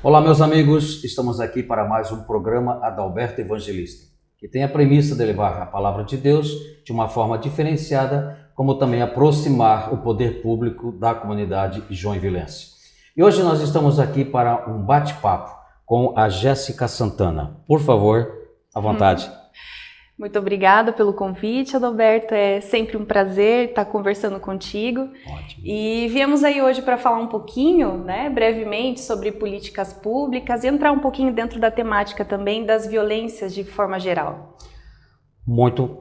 Olá, meus amigos, estamos aqui para mais um programa Adalberto Evangelista, que tem a premissa de levar a palavra de Deus de uma forma diferenciada, como também aproximar o poder público da comunidade joinvilense. E hoje nós estamos aqui para um bate-papo com a Jéssica Santana. Por favor, à vontade. Muito obrigada pelo convite, Adalberto. É sempre um prazer estar conversando contigo. Ótimo. E viemos aí hoje para falar um pouquinho, brevemente, sobre políticas públicas e entrar um pouquinho dentro da temática também das violências de forma geral. Muito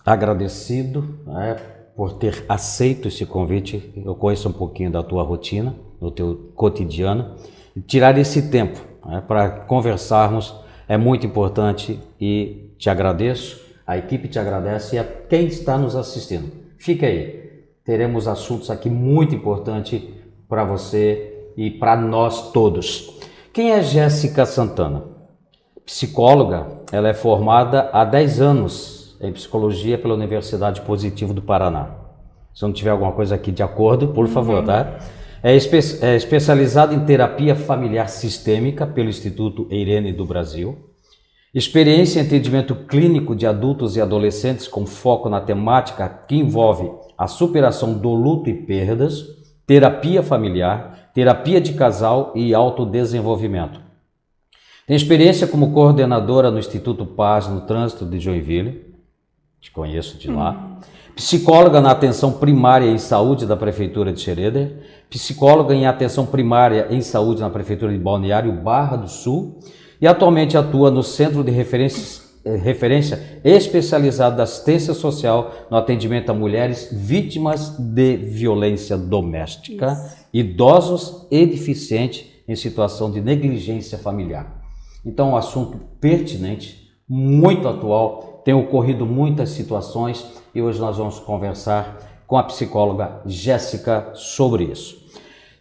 agradecido, por ter aceito esse convite. Eu conheço um pouquinho da tua rotina, do teu cotidiano. E tirar esse tempo para conversarmos é muito importante e te agradeço, a equipe te agradece e a quem está nos assistindo. Fique aí, teremos assuntos aqui muito importantes para você e para nós todos. Quem é Jéssica Santana? Psicóloga, ela é formada há 10 anos em psicologia pela Universidade Positivo do Paraná. Se não tiver alguma coisa aqui de acordo, por favor, tá? É especializada em terapia familiar sistêmica pelo Instituto Eirene do Brasil. Experiência em atendimento clínico de adultos e adolescentes com foco na temática que envolve a superação do luto e perdas, terapia familiar, terapia de casal e autodesenvolvimento. Tem experiência como coordenadora no Instituto Paz no Trânsito de Joinville, te conheço de lá. Psicóloga na atenção primária em saúde da Prefeitura de Xereder, psicóloga em atenção primária em saúde na Prefeitura de Balneário Barra do Sul, e atualmente atua no Centro de Referência Especializado da Assistência Social no atendimento a mulheres vítimas de violência doméstica, idosos e deficientes em situação de negligência familiar. Então, um assunto pertinente, muito atual, tem ocorrido muitas situações e hoje nós vamos conversar com a psicóloga Jéssica sobre isso.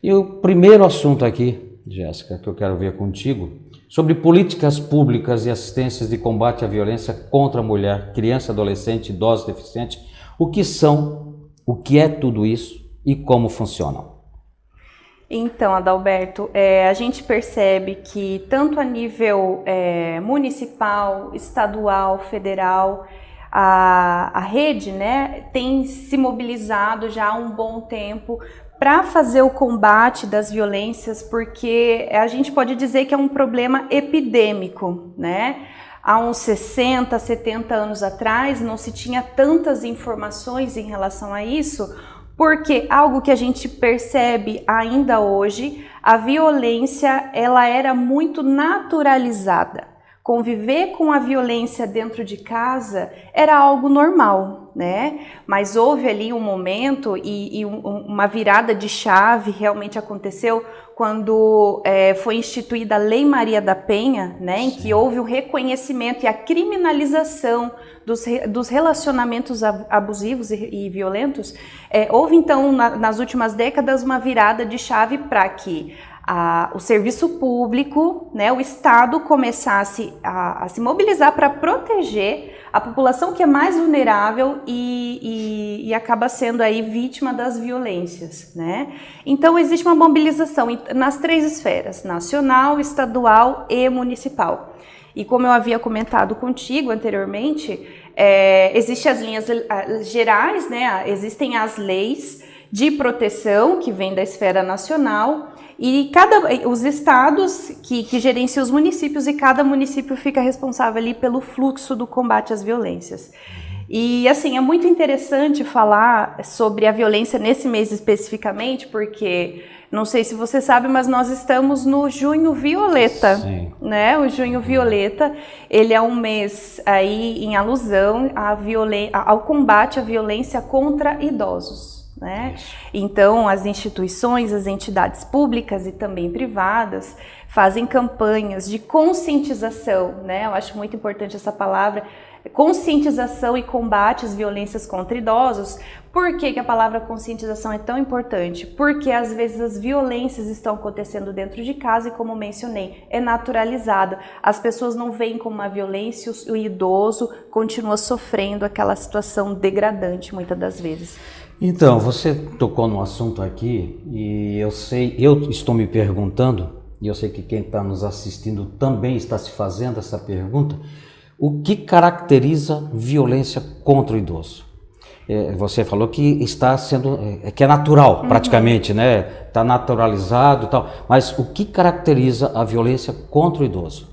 E o primeiro assunto aqui, Jéssica, que eu quero ver contigo, sobre políticas públicas e assistências de combate à violência contra a mulher, criança, adolescente, idoso, deficiente. O que são, o que é tudo isso e como funcionam? Então, Adalberto, a gente percebe que tanto a nível municipal, estadual, federal, a rede, tem se mobilizado já há um bom tempo para fazer o combate das violências, porque a gente pode dizer que é um problema epidêmico, Há uns 60, 70 anos atrás não se tinha tantas informações em relação a isso, porque algo que a gente percebe ainda hoje, a violência ela era muito naturalizada. Conviver com a violência dentro de casa era algo normal, Mas houve ali um momento e uma virada de chave realmente aconteceu quando foi instituída a Lei Maria da Penha, em que houve o reconhecimento e a criminalização dos relacionamentos abusivos e violentos. Houve então nas últimas décadas uma virada de chave para que o serviço público, o Estado começasse a se mobilizar para proteger a população que é mais vulnerável e acaba sendo aí vítima das violências, Então existe uma mobilização nas 3 esferas, nacional, estadual e municipal. E como eu havia comentado contigo anteriormente, existem as linhas gerais, existem as leis de proteção que vêm da esfera nacional e os estados que gerenciam os municípios e cada município fica responsável ali pelo fluxo do combate às violências. E assim, é muito interessante falar sobre a violência nesse mês especificamente, porque não sei se você sabe, mas nós estamos no Junho Violeta, Sim. O Junho Violeta, ele é um mês aí em alusão ao combate à violência contra idosos. Então, as instituições, as entidades públicas e também privadas fazem campanhas de conscientização, Eu acho muito importante essa palavra, conscientização e combate às violências contra idosos. Por que a palavra conscientização é tão importante? Porque às vezes as violências estão acontecendo dentro de casa e, como mencionei, é naturalizado. As pessoas não veem como uma violência, o idoso continua sofrendo aquela situação degradante muitas das vezes. Então, você tocou num assunto aqui e eu estou me perguntando e eu sei que quem está nos assistindo também está se fazendo essa pergunta, o que caracteriza violência contra o idoso? Você falou que está sendo, que é natural praticamente, né? Está naturalizado e tal, mas o que caracteriza a violência contra o idoso?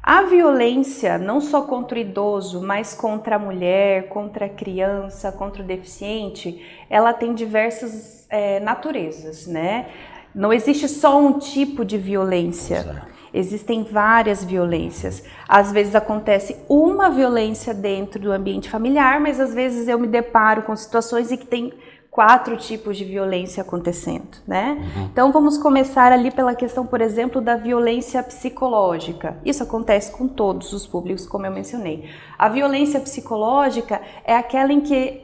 A violência, não só contra o idoso, mas contra a mulher, contra a criança, contra o deficiente, ela tem diversas naturezas, né? Não existe só um tipo de violência, existem várias violências. Às vezes acontece uma violência dentro do ambiente familiar, mas às vezes eu me deparo com situações em que tem 4 tipos de violência acontecendo, né? Então vamos começar ali pela questão, por exemplo, da violência psicológica. Isso acontece com todos os públicos, como eu mencionei. A violência psicológica é aquela em que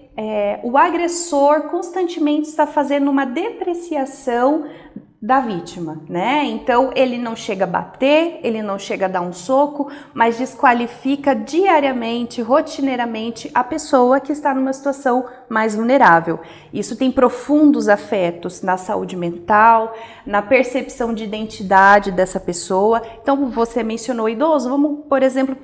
o agressor constantemente está fazendo uma depreciação da vítima, né? Então ele não chega a bater, ele não chega a dar um soco, mas desqualifica diariamente, rotineiramente a pessoa que está numa situação mais vulnerável. Isso tem profundos afetos na saúde mental, na percepção de identidade dessa pessoa. Então você mencionou idoso, vamos, por exemplo,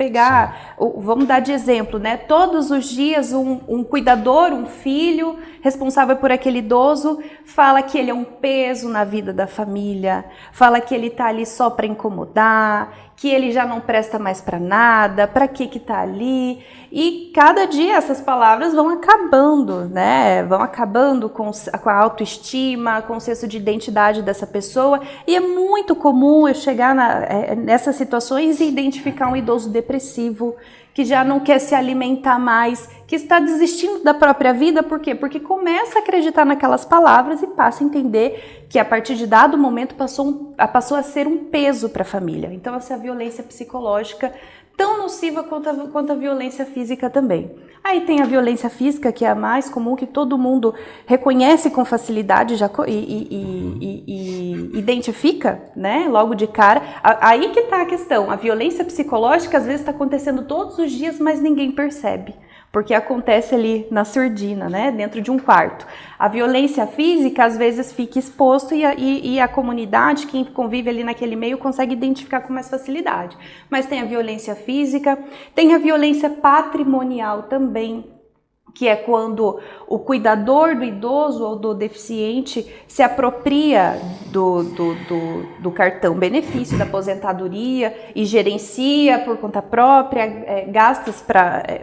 vamos dar de exemplo, né? Todos os dias um cuidador, um filho responsável por aquele idoso fala que ele é um peso na vida da família, fala que ele tá ali só para incomodar, que ele já não presta mais para nada, para que tá ali? E cada dia essas palavras vão acabando, né? Vão acabando com a autoestima, com o senso de identidade dessa pessoa. E é muito comum eu chegar nessas situações e identificar um idoso depressivo, que já não quer se alimentar mais, que está desistindo da própria vida. Por quê? Porque começa a acreditar naquelas palavras e passa a entender que a partir de dado momento passou a ser um peso para a família. Então essa é a violência psicológica, tão nociva quanto a violência física também. Aí tem a violência física, que é a mais comum, que todo mundo reconhece com facilidade e identifica, né, logo de cara. Aí que está a questão. A violência psicológica às vezes está acontecendo todos os dias, mas ninguém percebe, porque acontece ali na surdina, né, dentro de um quarto. A violência física às vezes fica exposto e a comunidade, quem convive ali naquele meio, consegue identificar com mais facilidade. Mas tem a violência física, tem a violência patrimonial também, que é quando o cuidador do idoso ou do deficiente se apropria do cartão benefício da aposentadoria e gerencia por conta própria,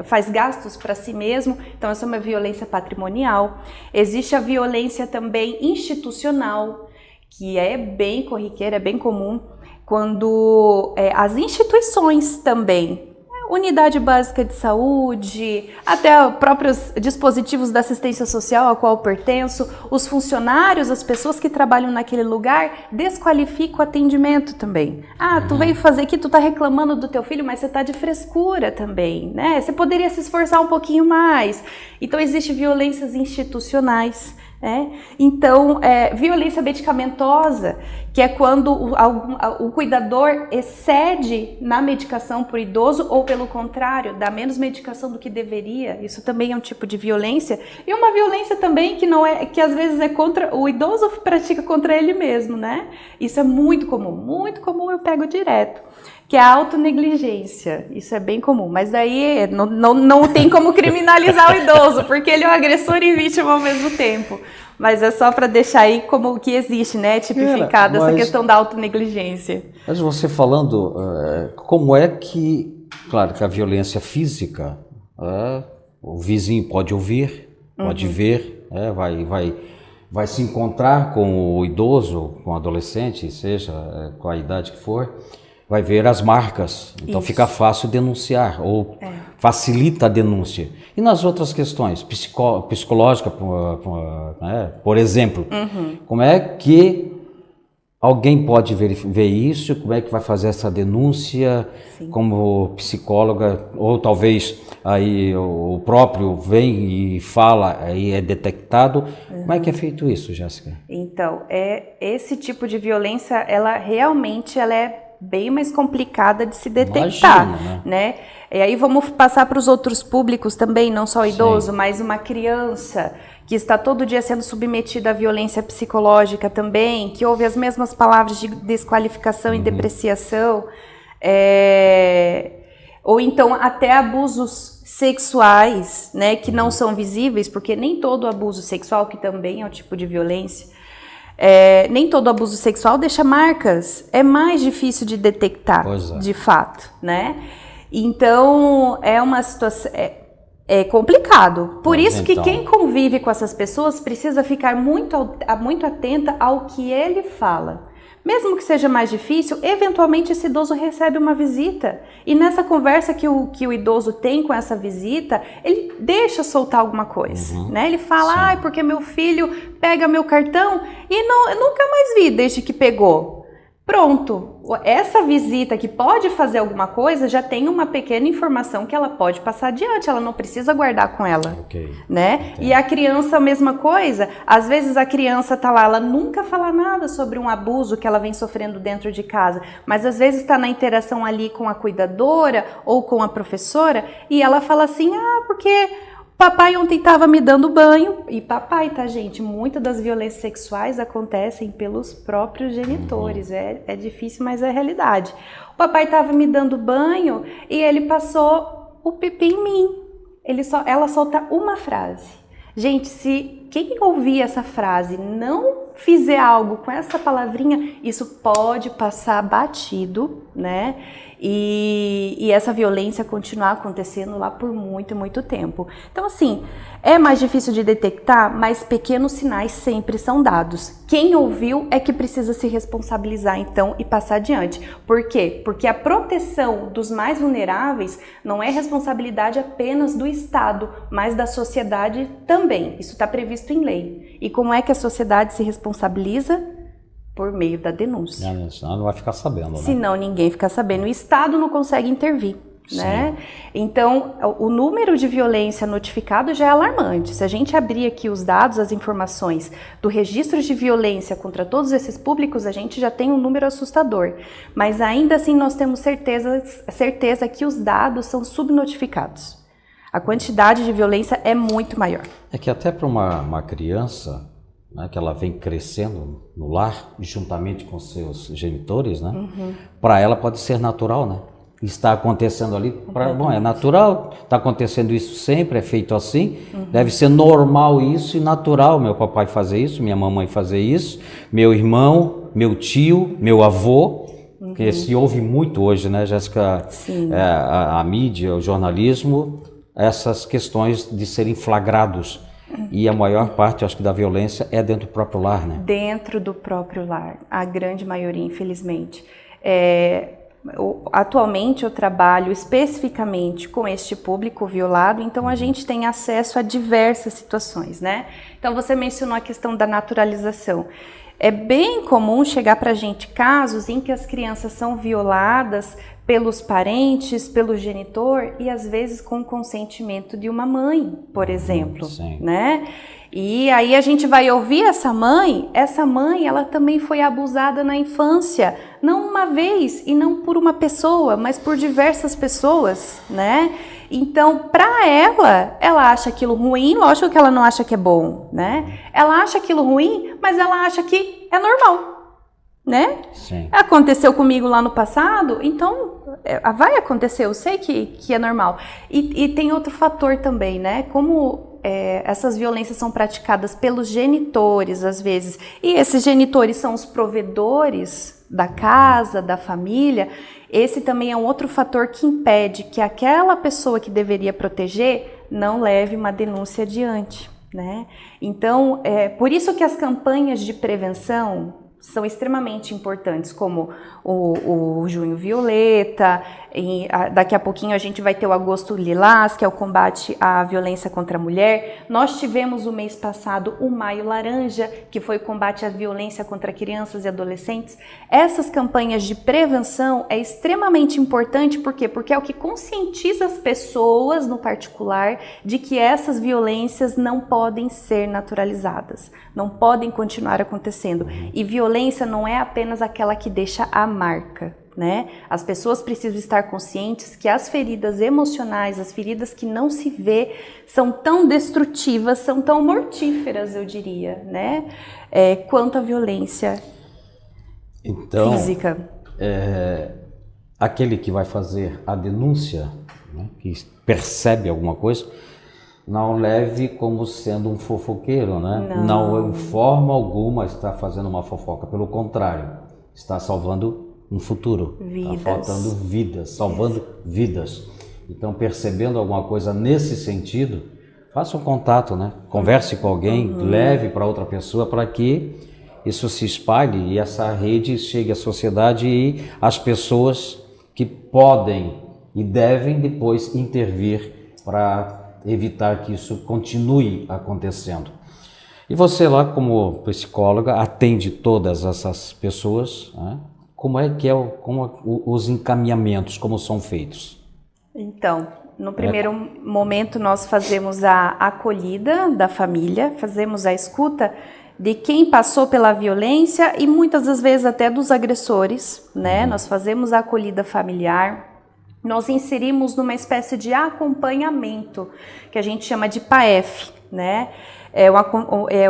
faz gastos para si mesmo. Então essa é uma violência patrimonial. Existe a violência também institucional, que é bem corriqueira, é bem comum, quando as instituições também, unidade básica de saúde, até próprios dispositivos da assistência social a qual eu pertenço, os funcionários, as pessoas que trabalham naquele lugar, desqualificam o atendimento também. Ah, tu veio fazer aqui, tu tá reclamando do teu filho, mas você tá de frescura também, né? Você poderia se esforçar um pouquinho mais. Então, existem violências institucionais. Então, violência medicamentosa, que é quando o cuidador excede na medicação para o idoso, ou pelo contrário, dá menos medicação do que deveria. Isso também é um tipo de violência. E uma violência também que às vezes é contra o idoso, pratica contra ele mesmo, né? Isso é muito comum, eu pego direto. Que é a autonegligência. Isso é bem comum, mas daí não tem como criminalizar o idoso, porque ele é um agressor e vítima ao mesmo tempo. Mas é só para deixar aí como que existe, né, tipificada essa questão da autonegligência. Mas você falando, como é que, claro que a violência física, o vizinho pode ouvir, pode ver, vai se encontrar com o idoso, com o adolescente, seja com a idade que for, vai ver as marcas, então fica fácil denunciar, ou facilita a denúncia. E nas outras questões, psicológica, por exemplo, como é que alguém pode ver isso, como é que vai fazer essa denúncia como psicóloga, ou talvez aí o próprio vem e fala, aí é detectado. Como é que é feito isso, Jéssica? Então, esse tipo de violência, ela realmente é bem mais complicada de se detectar. Imagina, né? E aí vamos passar para os outros públicos também, não só o idoso, mas uma criança que está todo dia sendo submetida à violência psicológica também, que ouve as mesmas palavras de desqualificação e depreciação, ou então até abusos sexuais, né, que não são visíveis, porque nem todo abuso sexual, que também é um tipo de violência, nem todo abuso sexual deixa marcas, é mais difícil de detectar, de fato, né? Então, é uma situação... É complicado. Por isso que quem convive com essas pessoas precisa ficar muito atenta ao que ele fala. Mesmo que seja mais difícil, eventualmente esse idoso recebe uma visita. E nessa conversa que o idoso tem com essa visita, ele deixa soltar alguma coisa. Né? Ele fala, porque meu filho pega meu cartão e eu nunca mais vi desde que pegou. Pronto, essa visita que pode fazer alguma coisa já tem uma pequena informação que ela pode passar adiante, ela não precisa guardar com ela, né? E a criança a mesma coisa, às vezes a criança tá lá, ela nunca fala nada sobre um abuso que ela vem sofrendo dentro de casa, mas às vezes está na interação ali com a cuidadora ou com a professora e ela fala assim, porque... Papai ontem estava me dando banho, e papai, tá, gente? Muitas das violências sexuais acontecem pelos próprios genitores, é difícil, mas é realidade. O papai estava me dando banho e ele passou o pipi em mim. Ela solta uma frase. Gente, se quem ouvir essa frase não fizer algo com essa palavrinha, isso pode passar batido, né? E essa violência continuar acontecendo lá por muito, muito tempo. Então, assim, é mais difícil de detectar, mas pequenos sinais sempre são dados. Quem ouviu é que precisa se responsabilizar, então, e passar adiante. Por quê? Porque a proteção dos mais vulneráveis não é responsabilidade apenas do Estado, mas da sociedade também. Isso está previsto em lei. E como é que a sociedade se responsabiliza? Por meio da denúncia. Senão não vai ficar sabendo, né? Senão ninguém fica sabendo. O Estado não consegue intervir, né? Então, o número de violência notificado já é alarmante. Se a gente abrir aqui os dados, as informações do registro de violência contra todos esses públicos, a gente já tem um número assustador. Mas ainda assim nós temos certeza que os dados são subnotificados. A quantidade de violência é muito maior. É que até para uma criança... né, que ela vem crescendo no lar, juntamente com seus genitores, né? Para ela pode ser natural, né? Está acontecendo ali, bom, é natural, está acontecendo isso sempre, é feito assim, deve ser normal isso e natural, meu papai fazer isso, minha mamãe fazer isso, meu irmão, meu tio, meu avô, que se ouve muito hoje, né, Jéssica? A mídia, o jornalismo, essas questões de serem flagrados. E a maior parte, eu acho que da violência é dentro do próprio lar, né? Dentro do próprio lar, a grande maioria, infelizmente. Atualmente eu trabalho especificamente com este público violado, então a gente tem acesso a diversas situações, né? Então você mencionou a questão da naturalização. É bem comum chegar para a gente casos em que as crianças são violadas pelos parentes, pelo genitor e às vezes com o consentimento de uma mãe, por exemplo, né? E aí a gente vai ouvir essa mãe ela também foi abusada na infância, não uma vez e não por uma pessoa, mas por diversas pessoas, né? Então, para ela acha aquilo ruim, lógico que ela não acha que é bom, né? Ela acha aquilo ruim, mas ela acha que é normal, né? Aconteceu comigo lá no passado, então vai acontecer, eu sei que é normal. E tem outro fator também, né? Como essas violências são praticadas pelos genitores, às vezes, e esses genitores são os provedores da casa, da família, esse também é um outro fator que impede que aquela pessoa que deveria proteger não leve uma denúncia adiante, né? Então, por isso que as campanhas de prevenção são extremamente importantes, como o Junho Violeta, e daqui a pouquinho a gente vai ter o Agosto Lilás, que é o combate à violência contra a mulher. Nós tivemos o mês passado o Maio Laranja, que foi o combate à violência contra crianças e adolescentes. Essas campanhas de prevenção é extremamente importante, por quê? Porque é o que conscientiza as pessoas, no particular, de que essas violências não podem ser naturalizadas, não podem continuar acontecendo. E violência não é apenas aquela que deixa a marca, né? As pessoas precisam estar conscientes que as feridas emocionais, as feridas que não se vê, são tão destrutivas, são tão mortíferas, eu diria, né? Quanto a violência física. Aquele que vai fazer a denúncia, né, que percebe alguma coisa, não leve como sendo um fofoqueiro, né? Não de forma alguma está fazendo uma fofoca, pelo contrário, está salvando um futuro, está faltando vidas, salvando vidas. Então, percebendo alguma coisa nesse sentido, faça um contato, né? Converse com alguém, leve para outra pessoa para que isso se espalhe e essa rede chegue à sociedade e às pessoas que podem e devem depois intervir para evitar que isso continue acontecendo. E você lá, como psicóloga, atende todas essas pessoas, né? Como os encaminhamentos, como são feitos? Então, no primeiro momento nós fazemos a acolhida da família, fazemos a escuta de quem passou pela violência e muitas das vezes até dos agressores, né? Nós fazemos a acolhida familiar. Nós inserimos numa espécie de acompanhamento, que a gente chama de PAEF, né? É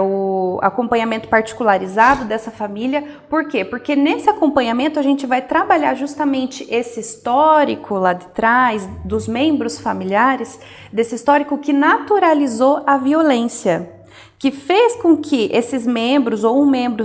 o acompanhamento particularizado dessa família. Por quê? Porque nesse acompanhamento a gente vai trabalhar justamente esse histórico lá de trás, dos membros familiares, desse histórico que naturalizou a violência, que fez com que esses membros ou um membro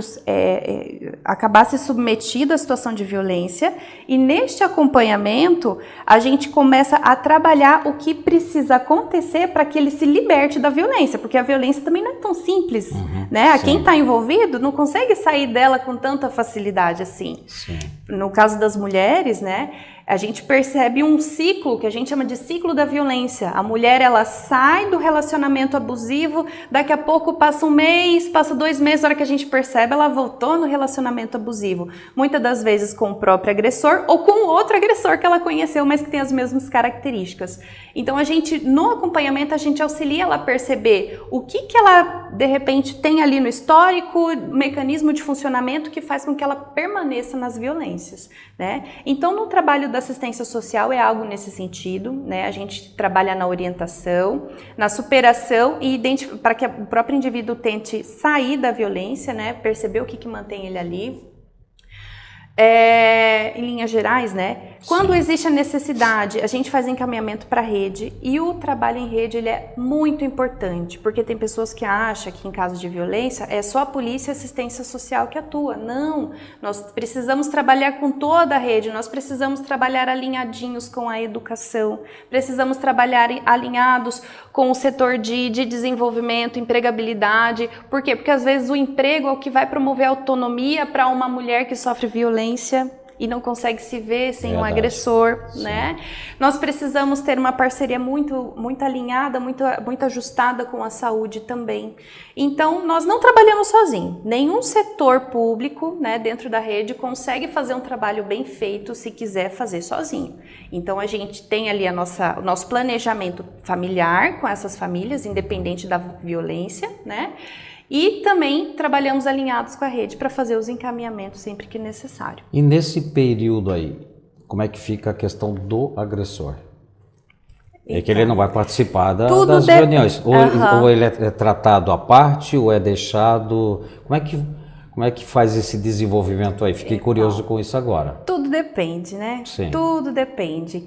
acabasse submetido à situação de violência, e neste acompanhamento a gente começa a trabalhar o que precisa acontecer para que ele se liberte da violência, porque a violência também não é tão simples, né? Quem está envolvido não consegue sair dela com tanta facilidade assim. Sim. No caso das mulheres, né? A gente percebe um ciclo que a gente chama de ciclo da violência. A mulher, ela sai do relacionamento abusivo, daqui a pouco passa um mês, passa 2 meses, na hora que a gente percebe, ela voltou no relacionamento abusivo. Muitas das vezes com o próprio agressor ou com outro agressor que ela conheceu, mas que tem as mesmas características. Então, no acompanhamento, a gente auxilia ela a perceber o que ela, de repente, tem ali no histórico, mecanismo de funcionamento que faz com que ela permaneça nas violências, né? Então, no trabalho da assistência social é algo nesse sentido, né? A gente trabalha na orientação, na superação e para que o próprio indivíduo tente sair da violência, né? Perceber o que mantém ele ali. Em linhas gerais, né? Quando existe a necessidade, a gente faz encaminhamento para a rede, e o trabalho em rede ele é muito importante, porque tem pessoas que acham que em caso de violência é só a polícia e assistência social que atua. Não, nós precisamos trabalhar com toda a rede, nós precisamos trabalhar alinhadinhos com a educação, precisamos trabalhar alinhados com o setor de desenvolvimento, empregabilidade. Por quê? Porque às vezes o emprego é o que vai promover a autonomia para uma mulher que sofre violência e não consegue se ver sem um agressor, né? Nós precisamos ter uma parceria muito alinhada, muito ajustada com a saúde também. Então, nós não trabalhamos sozinhos. Nenhum setor público, né, dentro da rede consegue fazer um trabalho bem feito se quiser fazer sozinho. Então, a gente tem ali o nosso planejamento familiar com essas famílias, independente da violência, né? E também trabalhamos alinhados com a rede para fazer os encaminhamentos sempre que necessário. E nesse período aí, como é que fica a questão do agressor? É que ele não vai participar das reuniões. Ou ele é tratado à parte, ou é deixado... Como é que faz esse desenvolvimento aí? Fiquei curioso com isso agora. Tudo depende, né? Sim. Tudo depende.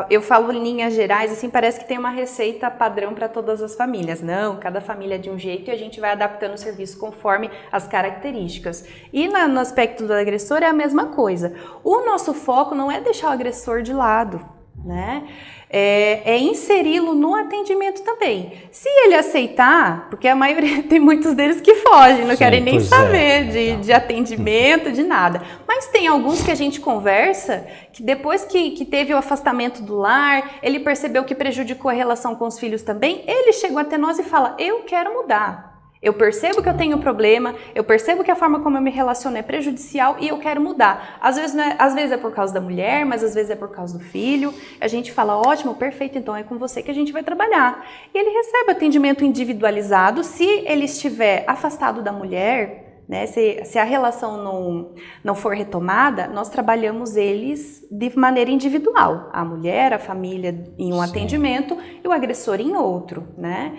Eu falo em linhas gerais, assim, parece que tem uma receita padrão para todas as famílias. Não, cada família é de um jeito e a gente vai adaptando o serviço conforme as características. E no aspecto do agressor é a mesma coisa. O nosso foco não é deixar o agressor de lado, né? É inseri-lo no atendimento também. Se ele aceitar, porque a maioria, tem muitos deles que fogem, não querem nem saber de atendimento, de nada. Mas tem alguns que a gente conversa, que depois que teve o afastamento do lar, ele percebeu que prejudicou a relação com os filhos também, ele chegou até nós e fala, eu quero mudar. Eu percebo que eu tenho problema, eu percebo que a forma como eu me relaciono é prejudicial e eu quero mudar. Às vezes é por causa da mulher, mas às vezes é por causa do filho. A gente fala, ótimo, perfeito, então é com você que a gente vai trabalhar. E ele recebe atendimento individualizado. Se ele estiver afastado da mulher, né? Se a relação não for retomada, nós trabalhamos eles de maneira individual. A mulher, a família em um atendimento e o agressor em outro, né?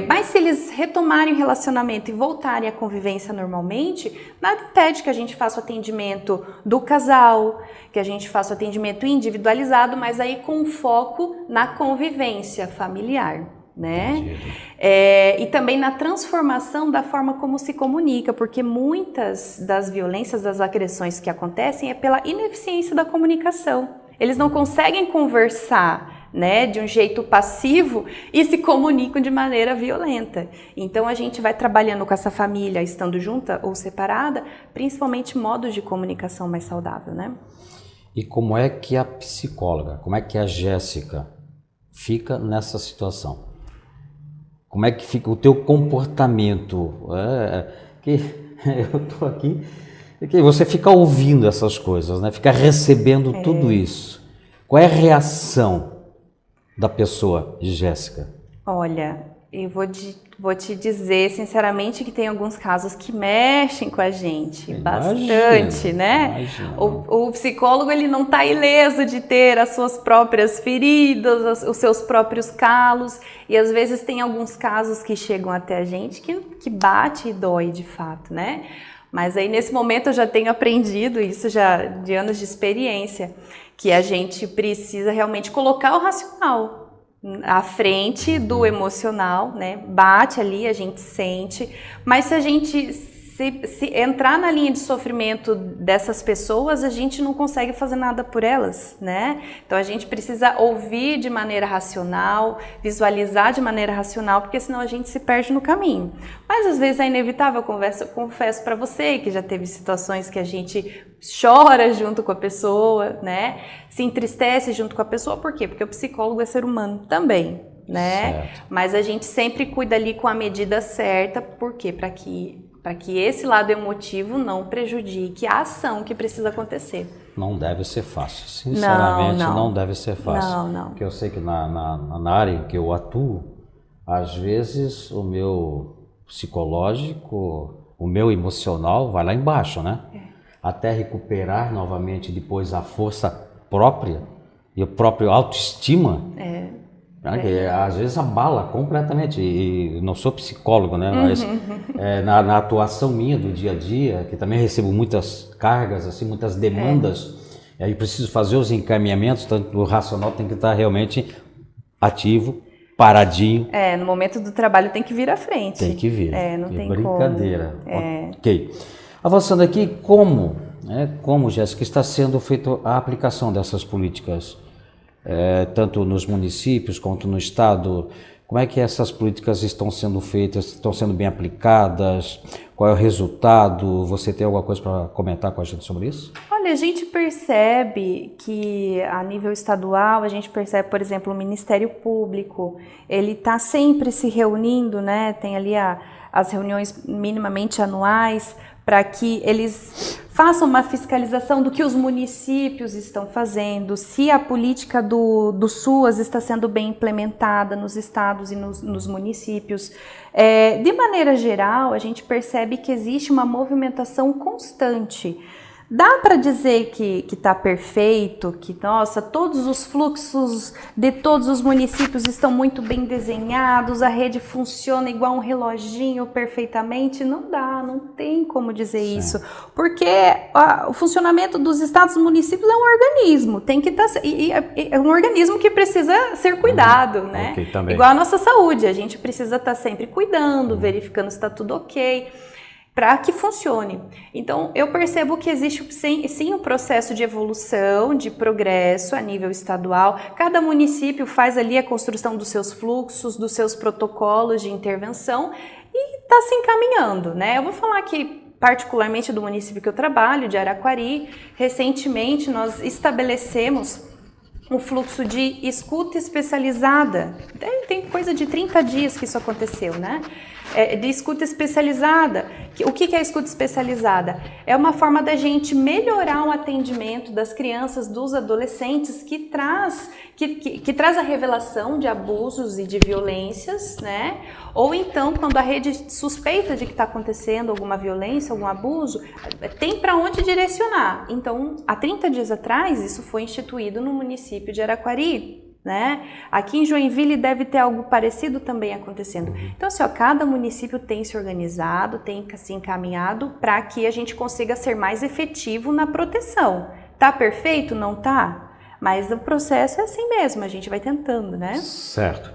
Mas se eles retomarem o relacionamento e voltarem à convivência normalmente, nada impede que a gente faça o atendimento do casal, que a gente faça o atendimento individualizado, mas aí com foco na convivência familiar, né? E também na transformação da forma como se comunica, porque muitas das violências, das agressões que acontecem é pela ineficiência da comunicação. Eles não conseguem conversar, né, de um jeito passivo e se comunicam de maneira violenta. Então a gente vai trabalhando com essa família, estando junta ou separada, principalmente modos de comunicação mais saudável, né? E como é que a psicóloga, como é que a Jéssica fica nessa situação? Como é que fica o teu comportamento? Que eu tô aqui, que você fica ouvindo essas coisas, né? Fica recebendo tudo isso. Qual é a reação da pessoa, Jéssica? Olha, eu vou te dizer sinceramente que tem alguns casos que mexem com a gente bastante, né? O psicólogo, ele não está ileso de ter as suas próprias feridas, os seus próprios calos, e às vezes tem alguns casos que chegam até a gente que bate e dói de fato, né? Mas aí nesse momento eu já tenho aprendido isso já de anos de experiência, que a gente precisa realmente colocar o racional à frente do emocional, né? Bate ali, a gente sente, mas se a gente se entrar na linha de sofrimento dessas pessoas, a gente não consegue fazer nada por elas, né? Então a gente precisa ouvir de maneira racional, visualizar de maneira racional, porque senão a gente se perde no caminho. Mas às vezes é inevitável, eu confesso para você que já teve situações que a gente chora junto com a pessoa, né? Se entristece junto com a pessoa, por quê? Porque o psicólogo é ser humano também, né? Certo. Mas a gente sempre cuida ali com a medida certa, por quê? Para que esse lado emotivo não prejudique a ação que precisa acontecer. Não deve ser fácil, sinceramente não deve ser fácil. Não. Porque eu sei que na área em que eu atuo, às vezes o meu psicológico, o meu emocional vai lá embaixo, né? Até recuperar novamente depois a força própria e o próprio autoestima. Às vezes abala completamente, e não sou psicólogo, né? Mas na atuação minha do dia a dia, que também recebo muitas cargas, assim, muitas demandas, e aí preciso fazer os encaminhamentos, tanto o racional tem que estar realmente ativo, paradinho. No momento do trabalho tem que vir à frente. Tem que vir. Não tem brincadeira. Ok. Avançando aqui, como, Jéssica, está sendo feita a aplicação dessas políticas? Tanto nos municípios quanto no estado, como é que essas políticas estão sendo feitas, estão sendo bem aplicadas, qual é o resultado? Você tem alguma coisa para comentar com a gente sobre isso? Olha, a gente percebe que a nível estadual, a gente percebe, por exemplo, o Ministério Público, ele está sempre se reunindo, né? Tem ali as reuniões minimamente anuais, para que eles façam uma fiscalização do que os municípios estão fazendo, se a política do SUAS está sendo bem implementada nos estados e nos municípios. De maneira geral, a gente percebe que existe uma movimentação constante. Dá para dizer que está perfeito, que, nossa, todos os fluxos de todos os municípios estão muito bem desenhados, a rede funciona igual um reloginho perfeitamente? Não dá, não tem como dizer isso, porque o funcionamento dos estados e municípios é um organismo, tem que estar, é um organismo que precisa ser cuidado, né? Okay, igual a nossa saúde, a gente precisa estar sempre cuidando, verificando se está tudo ok, para que funcione. Então, eu percebo que existe sim um processo de evolução, de progresso a nível estadual. Cada município faz ali a construção dos seus fluxos, dos seus protocolos de intervenção e está se encaminhando, né? Eu vou falar aqui particularmente do município que eu trabalho, de Araquari. Recentemente, nós estabelecemos um fluxo de escuta especializada. Tem coisa de 30 dias que isso aconteceu, né? De escuta especializada, O que é a escuta especializada? É uma forma da gente melhorar o atendimento das crianças, dos adolescentes, que traz a revelação de abusos e de violências, né? Ou então, quando a rede suspeita de que está acontecendo alguma violência, algum abuso, tem para onde direcionar. Então, há 30 dias atrás, isso foi instituído no município de Araquari, né? Aqui em Joinville deve ter algo parecido também acontecendo. Então, assim, cada município tem se organizado, tem se encaminhado para que a gente consiga ser mais efetivo na proteção. Tá perfeito? Não tá? Mas o processo é assim mesmo, a gente vai tentando, né? Certo.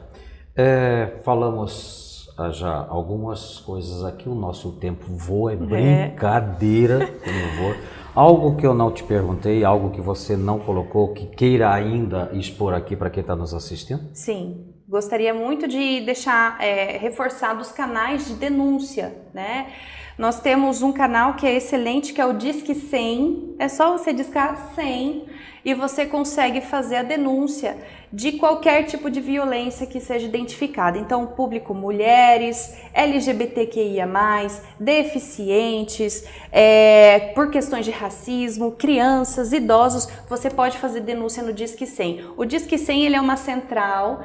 Falamos já algumas coisas aqui, o nosso tempo voa, é brincadeira, como voa. Algo que eu não te perguntei, algo que você não colocou, que queira ainda expor aqui para quem está nos assistindo? Sim, gostaria muito de deixar reforçado os canais de denúncia, né? Nós temos um canal que é excelente, que é o Disque 100, é só você discar 100 e você consegue fazer a denúncia de qualquer tipo de violência que seja identificada. Então, público mulheres, LGBTQIA+, deficientes, por questões de racismo, crianças, idosos, você pode fazer denúncia no Disque 100. O Disque 100 ele é uma central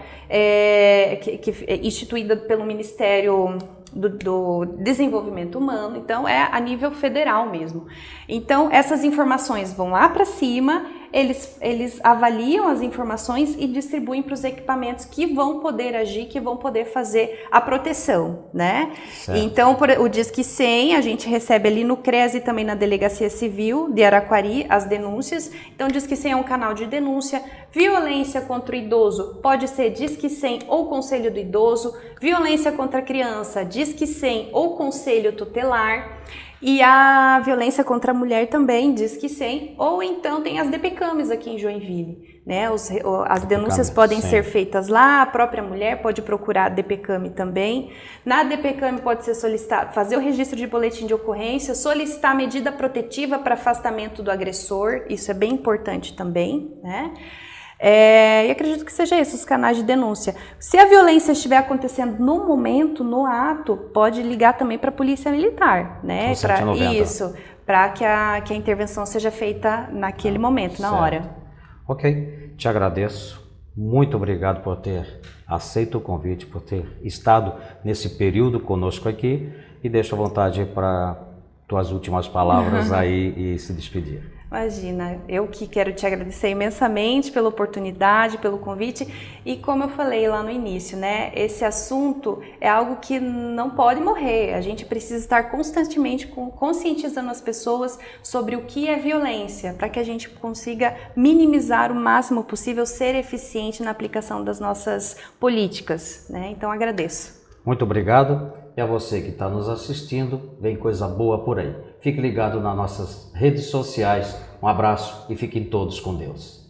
instituída pelo Ministério do Desenvolvimento Humano, então é a nível federal mesmo. Então, essas informações vão lá para cima, eles avaliam as informações e distribuem para os equipamentos que vão poder agir, que vão poder fazer a proteção, né? Certo. Então, o Disque 100, a gente recebe ali no CREAS e também na Delegacia Civil de Araquari as denúncias. Então, o Disque 100 é um canal de denúncia. Violência contra o idoso pode ser Disque 100 ou Conselho do Idoso. Violência contra a criança, Disque 100 ou Conselho Tutelar. E a violência contra a mulher também, Disque 100, ou então tem as DPCAMs aqui em Joinville, né? As denúncias podem ser feitas lá, a própria mulher pode procurar a DPCAM também. Na DPCAM pode ser solicitado, fazer o registro de boletim de ocorrência, solicitar medida protetiva para afastamento do agressor, isso é bem importante também, né? E acredito que seja esses os canais de denúncia. Se a violência estiver acontecendo no momento, no ato, pode ligar também para a Polícia Militar, né? Para que a intervenção seja feita naquele momento, na hora. Ok, te agradeço. Muito obrigado por ter aceito o convite, por ter estado nesse período conosco aqui, e deixo à vontade para tuas últimas palavras aí e se despedir. Imagina, eu que quero te agradecer imensamente pela oportunidade, pelo convite, e como eu falei lá no início, né, esse assunto é algo que não pode morrer, a gente precisa estar constantemente conscientizando as pessoas sobre o que é violência, para que a gente consiga minimizar o máximo possível, ser eficiente na aplicação das nossas políticas, né, então agradeço. Muito obrigado. E a você que está nos assistindo, vem coisa boa por aí. Fique ligado nas nossas redes sociais. Um abraço e fiquem todos com Deus.